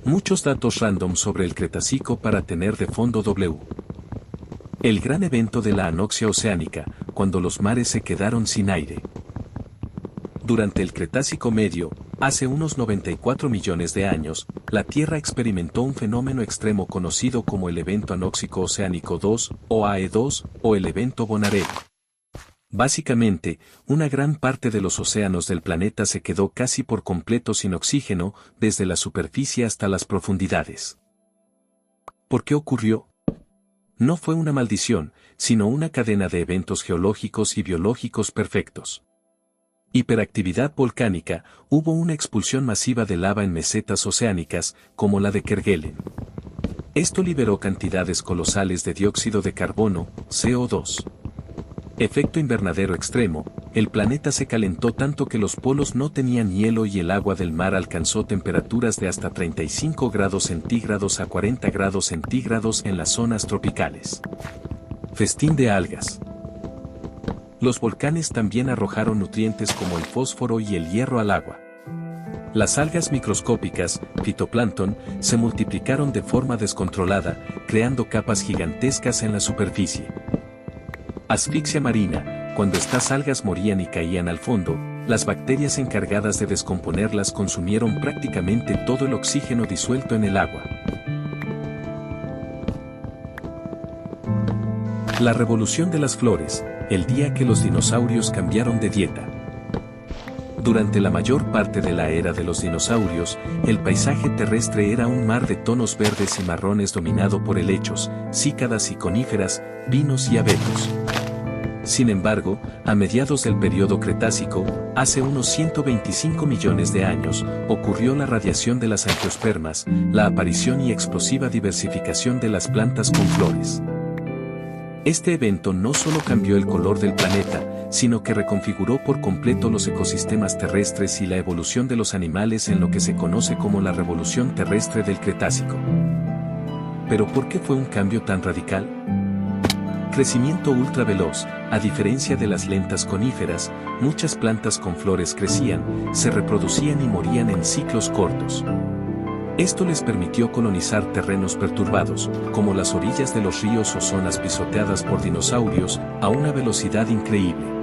Muchos datos random sobre el Cretácico para tener de fondo W. El gran evento de la anoxia oceánica, cuando los mares se quedaron sin aire. Durante el Cretácico Medio, hace unos 94 millones de años, la Tierra experimentó un fenómeno extremo conocido como el evento anóxico oceánico 2, o AE2, o el evento Bonaire. Básicamente, una gran parte de los océanos del planeta se quedó casi por completo sin oxígeno, desde la superficie hasta las profundidades. ¿Por qué ocurrió? No fue una maldición, sino una cadena de eventos geológicos y biológicos perfectos. Hiperactividad volcánica, hubo una expulsión masiva de lava en mesetas oceánicas, como la de Kerguelen. Esto liberó cantidades colosales de dióxido de carbono, CO2. Efecto invernadero extremo, el planeta se calentó tanto que los polos no tenían hielo y el agua del mar alcanzó temperaturas de hasta 35 grados centígrados a 40 grados centígrados en las zonas tropicales. Festín de algas. Los volcanes también arrojaron nutrientes como el fósforo y el hierro al agua. Las algas microscópicas, fitoplancton, se multiplicaron de forma descontrolada, creando capas gigantescas en la superficie. Asfixia marina, cuando estas algas morían y caían al fondo, las bacterias encargadas de descomponerlas consumieron prácticamente todo el oxígeno disuelto en el agua. La revolución de las flores, el día que los dinosaurios cambiaron de dieta. Durante la mayor parte de la era de los dinosaurios, el paisaje terrestre era un mar de tonos verdes y marrones dominado por helechos, cícadas y coníferas, pinos y abetos. Sin embargo, a mediados del período Cretácico, hace unos 125 millones de años, ocurrió la radiación de las angiospermas, la aparición y explosiva diversificación de las plantas con flores. Este evento no solo cambió el color del planeta, sino que reconfiguró por completo los ecosistemas terrestres y la evolución de los animales en lo que se conoce como la revolución terrestre del Cretácico. ¿Pero por qué fue un cambio tan radical? Crecimiento ultraveloz. A diferencia de las lentas coníferas, muchas plantas con flores crecían, se reproducían y morían en ciclos cortos. Esto les permitió colonizar terrenos perturbados, como las orillas de los ríos o zonas pisoteadas por dinosaurios, a una velocidad increíble.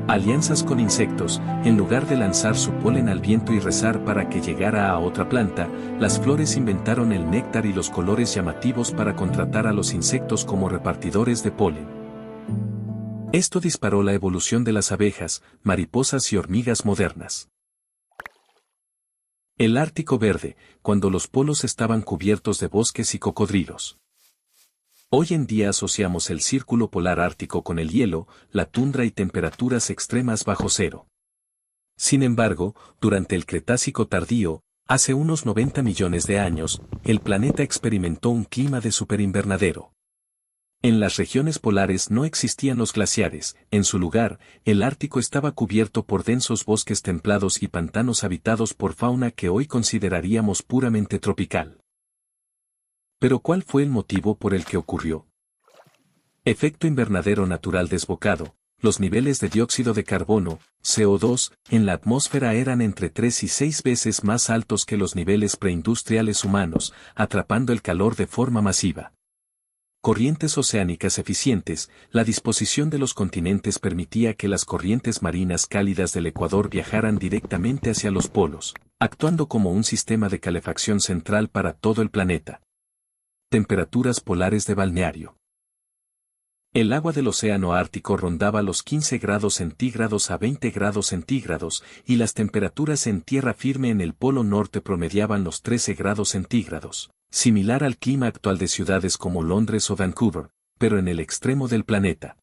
Alianzas con insectos, en lugar de lanzar su polen al viento y rezar para que llegara a otra planta, las flores inventaron el néctar y los colores llamativos para contratar a los insectos como repartidores de polen. Esto disparó la evolución de las abejas, mariposas y hormigas modernas. El Ártico verde, cuando los polos estaban cubiertos de bosques y cocodrilos. Hoy en día asociamos el círculo polar ártico con el hielo, la tundra y temperaturas extremas bajo cero. Sin embargo, durante el Cretácico tardío, hace unos 90 millones de años, el planeta experimentó un clima de superinvernadero. En las regiones polares no existían los glaciares, en su lugar, el Ártico estaba cubierto por densos bosques templados y pantanos habitados por fauna que hoy consideraríamos puramente tropical. ¿Pero cuál fue el motivo por el que ocurrió? Efecto invernadero natural desbocado. Los niveles de dióxido de carbono, CO2, en la atmósfera eran entre 3 y 6 veces más altos que los niveles preindustriales humanos, atrapando el calor de forma masiva. Corrientes oceánicas eficientes. La disposición de los continentes permitía que las corrientes marinas cálidas del Ecuador viajaran directamente hacia los polos, actuando como un sistema de calefacción central para todo el planeta. Temperaturas polares de balneario. El agua del océano Ártico rondaba los 15 grados centígrados a 20 grados centígrados, y las temperaturas en tierra firme en el Polo Norte promediaban los 13 grados centígrados, similar al clima actual de ciudades como Londres o Vancouver, pero en el extremo del planeta.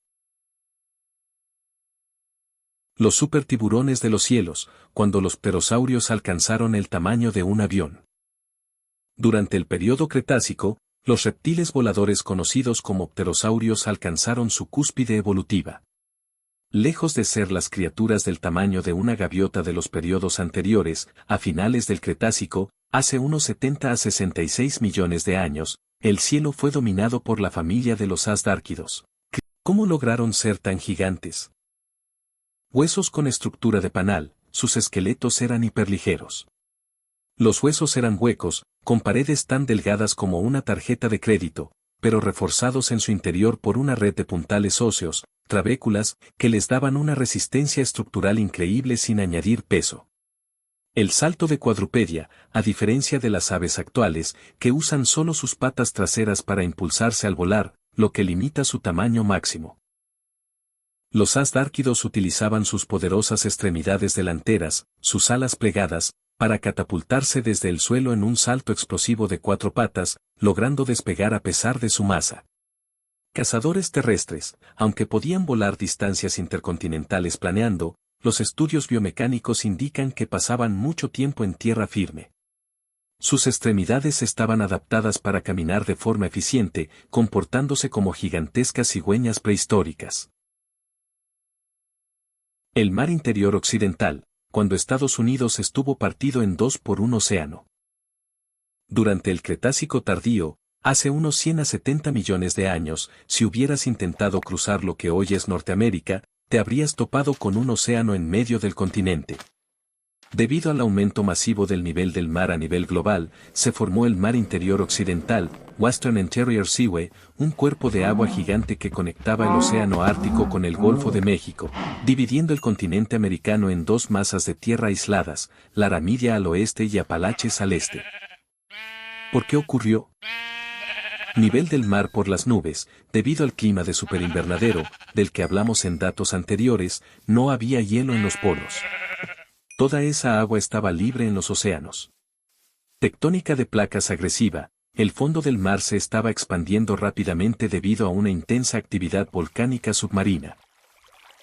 Los supertiburones de los cielos, cuando los pterosaurios alcanzaron el tamaño de un avión. Durante el período Cretácico, los reptiles voladores conocidos como pterosaurios alcanzaron su cúspide evolutiva. Lejos de ser las criaturas del tamaño de una gaviota de los periodos anteriores, a finales del Cretácico, hace unos 70 a 66 millones de años, el cielo fue dominado por la familia de los asdárquidos. ¿Cómo lograron ser tan gigantes? Huesos con estructura de panal, sus esqueletos eran hiperligeros. Los huesos eran huecos, con paredes tan delgadas como una tarjeta de crédito, pero reforzados en su interior por una red de puntales óseos, trabéculas, que les daban una resistencia estructural increíble sin añadir peso. El salto de cuadrupedia, a diferencia de las aves actuales, que usan solo sus patas traseras para impulsarse al volar, lo que limita su tamaño máximo. Los asdárquidos utilizaban sus poderosas extremidades delanteras, sus alas plegadas, para catapultarse desde el suelo en un salto explosivo de 4 patas, logrando despegar a pesar de su masa. Cazadores terrestres, aunque podían volar distancias intercontinentales planeando, los estudios biomecánicos indican que pasaban mucho tiempo en tierra firme. Sus extremidades estaban adaptadas para caminar de forma eficiente, comportándose como gigantescas cigüeñas prehistóricas. El mar interior occidental, cuando Estados Unidos estuvo partido en dos por un océano. Durante el Cretácico tardío, hace unos 100 a 70 millones de años, si hubieras intentado cruzar lo que hoy es Norteamérica, te habrías topado con un océano en medio del continente. Debido al aumento masivo del nivel del mar a nivel global, se formó el mar interior occidental, Western Interior Seaway, un cuerpo de agua gigante que conectaba el océano Ártico con el Golfo de México, dividiendo el continente americano en dos masas de tierra aisladas, Laramidia al oeste y Apalaches al este. ¿Por qué ocurrió? Nivel del mar por las nubes. Debido al clima de superinvernadero, del que hablamos en datos anteriores, no había hielo en los polos. Toda esa agua estaba libre en los océanos. Tectónica de placas agresiva, el fondo del mar se estaba expandiendo rápidamente debido a una intensa actividad volcánica submarina.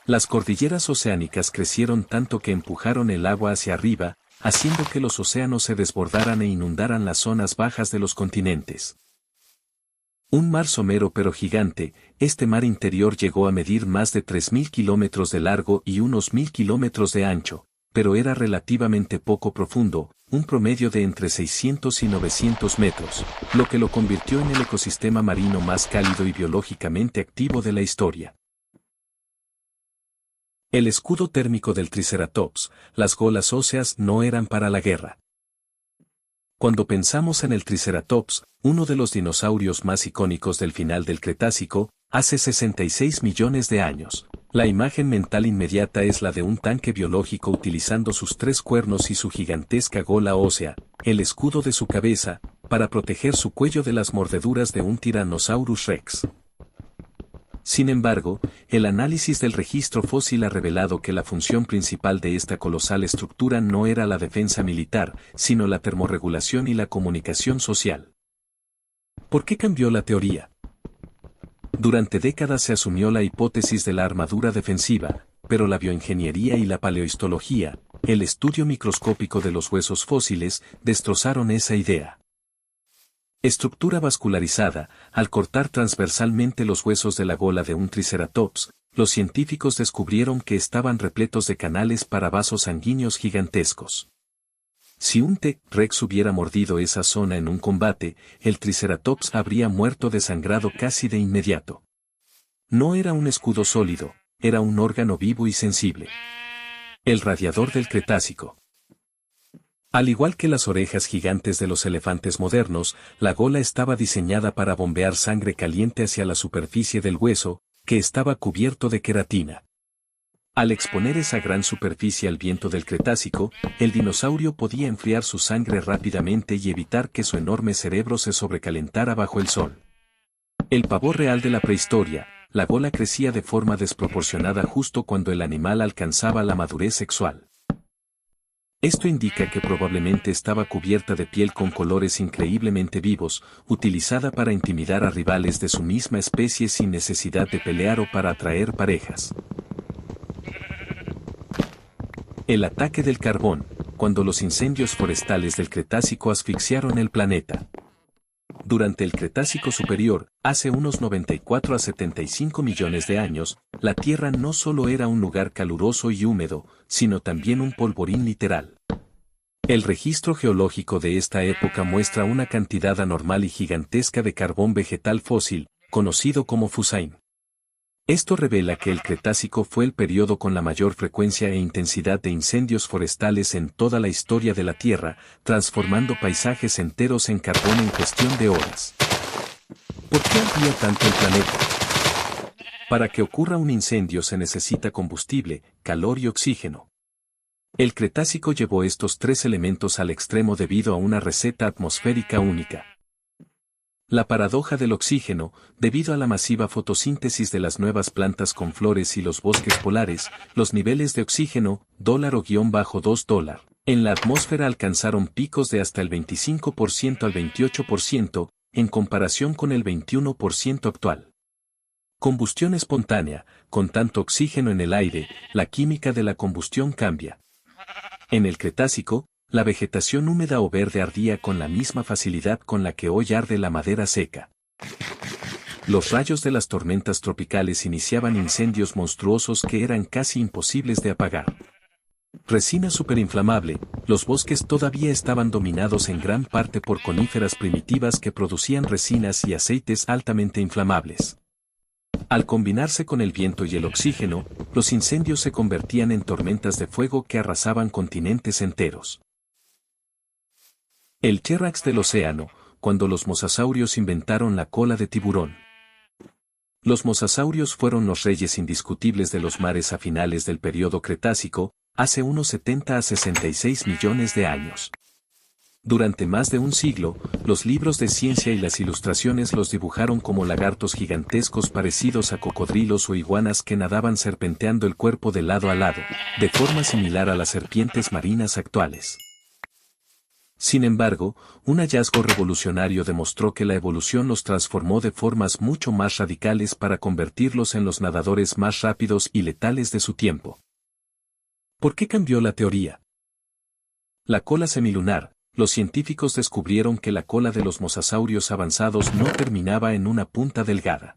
Las cordilleras oceánicas crecieron tanto que empujaron el agua hacia arriba, haciendo que los océanos se desbordaran e inundaran las zonas bajas de los continentes. Un mar somero pero gigante, este mar interior llegó a medir más de 3.000 kilómetros de largo y unos 1.000 kilómetros de ancho, pero era relativamente poco profundo, un promedio de entre 600 y 900 metros, lo que lo convirtió en el ecosistema marino más cálido y biológicamente activo de la historia. El escudo térmico del Triceratops, las golas óseas no eran para la guerra. Cuando pensamos en el Triceratops, uno de los dinosaurios más icónicos del final del Cretácico, hace 66 millones de años, la imagen mental inmediata es la de un tanque biológico utilizando sus 3 cuernos y su gigantesca gola ósea, el escudo de su cabeza, para proteger su cuello de las mordeduras de un Tyrannosaurus Rex. Sin embargo, el análisis del registro fósil ha revelado que la función principal de esta colosal estructura no era la defensa militar, sino la termorregulación y la comunicación social. ¿Por qué cambió la teoría? Durante décadas se asumió la hipótesis de la armadura defensiva, pero la bioingeniería y la paleohistología, el estudio microscópico de los huesos fósiles, destrozaron esa idea. Estructura vascularizada, al cortar transversalmente los huesos de la gola de un triceratops, los científicos descubrieron que estaban repletos de canales para vasos sanguíneos gigantescos. Si un T-Rex hubiera mordido esa zona en un combate, el triceratops habría muerto desangrado casi de inmediato. No era un escudo sólido, era un órgano vivo y sensible. El radiador del Cretácico. Al igual que las orejas gigantes de los elefantes modernos, la gola estaba diseñada para bombear sangre caliente hacia la superficie del hueso, que estaba cubierto de queratina. Al exponer esa gran superficie al viento del Cretácico, el dinosaurio podía enfriar su sangre rápidamente y evitar que su enorme cerebro se sobrecalentara bajo el sol. El pavor real de la prehistoria, la gola crecía de forma desproporcionada justo cuando el animal alcanzaba la madurez sexual. Esto indica que probablemente estaba cubierta de piel con colores increíblemente vivos, utilizada para intimidar a rivales de su misma especie sin necesidad de pelear o para atraer parejas. El ataque del carbón, cuando los incendios forestales del Cretácico asfixiaron el planeta. Durante el Cretácico superior, hace unos 94 a 75 millones de años, la Tierra no solo era un lugar caluroso y húmedo, sino también un polvorín literal. El registro geológico de esta época muestra una cantidad anormal y gigantesca de carbón vegetal fósil, conocido como fusaín. Esto revela que el Cretácico fue el periodo con la mayor frecuencia e intensidad de incendios forestales en toda la historia de la Tierra, transformando paisajes enteros en carbón en cuestión de horas. ¿Por qué ardía tanto el planeta? Para que ocurra un incendio se necesita combustible, calor y oxígeno. El Cretácico llevó estos tres elementos al extremo debido a una receta atmosférica única. La paradoja del oxígeno, debido a la masiva fotosíntesis de las nuevas plantas con flores y los bosques polares, los niveles de oxígeno, $2 en la atmósfera alcanzaron picos de hasta el 25% al 28%, en comparación con el 21% actual. Combustión espontánea, con tanto oxígeno en el aire, la química de la combustión cambia. En el Cretácico, la vegetación húmeda o verde ardía con la misma facilidad con la que hoy arde la madera seca. Los rayos de las tormentas tropicales iniciaban incendios monstruosos que eran casi imposibles de apagar. Resina superinflamable, los bosques todavía estaban dominados en gran parte por coníferas primitivas que producían resinas y aceites altamente inflamables. Al combinarse con el viento y el oxígeno, los incendios se convertían en tormentas de fuego que arrasaban continentes enteros. El T-Rex del océano, cuando los mosasaurios inventaron la cola de tiburón. Los mosasaurios fueron los reyes indiscutibles de los mares a finales del período Cretácico, hace unos 70 a 66 millones de años. Durante más de un siglo, los libros de ciencia y las ilustraciones los dibujaron como lagartos gigantescos parecidos a cocodrilos o iguanas que nadaban serpenteando el cuerpo de lado a lado, de forma similar a las serpientes marinas actuales. Sin embargo, un hallazgo revolucionario demostró que la evolución los transformó de formas mucho más radicales para convertirlos en los nadadores más rápidos y letales de su tiempo. ¿Por qué cambió la teoría? La cola semilunar. Los científicos descubrieron que la cola de los mosasaurios avanzados no terminaba en una punta delgada.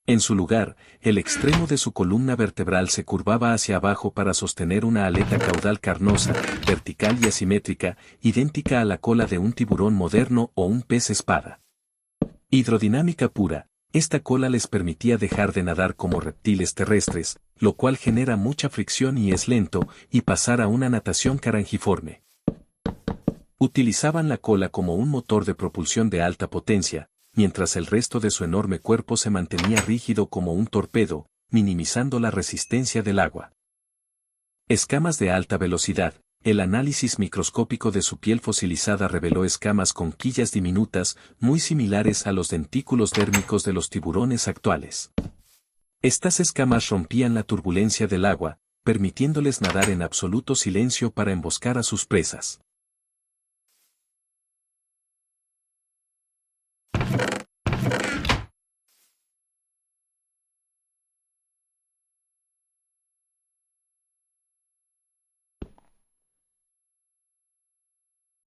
En su lugar, el extremo de su columna vertebral se curvaba hacia abajo para sostener una aleta caudal carnosa, vertical y asimétrica, idéntica a la cola de un tiburón moderno o un pez espada. Hidrodinámica pura, esta cola les permitía dejar de nadar como reptiles terrestres, lo cual genera mucha fricción y es lento, y pasar a una natación carangiforme. Utilizaban la cola como un motor de propulsión de alta potencia, mientras el resto de su enorme cuerpo se mantenía rígido como un torpedo, minimizando la resistencia del agua. Escamas de alta velocidad. El análisis microscópico de su piel fosilizada reveló escamas con quillas diminutas, muy similares a los dentículos dérmicos de los tiburones actuales. Estas escamas rompían la turbulencia del agua, permitiéndoles nadar en absoluto silencio para emboscar a sus presas.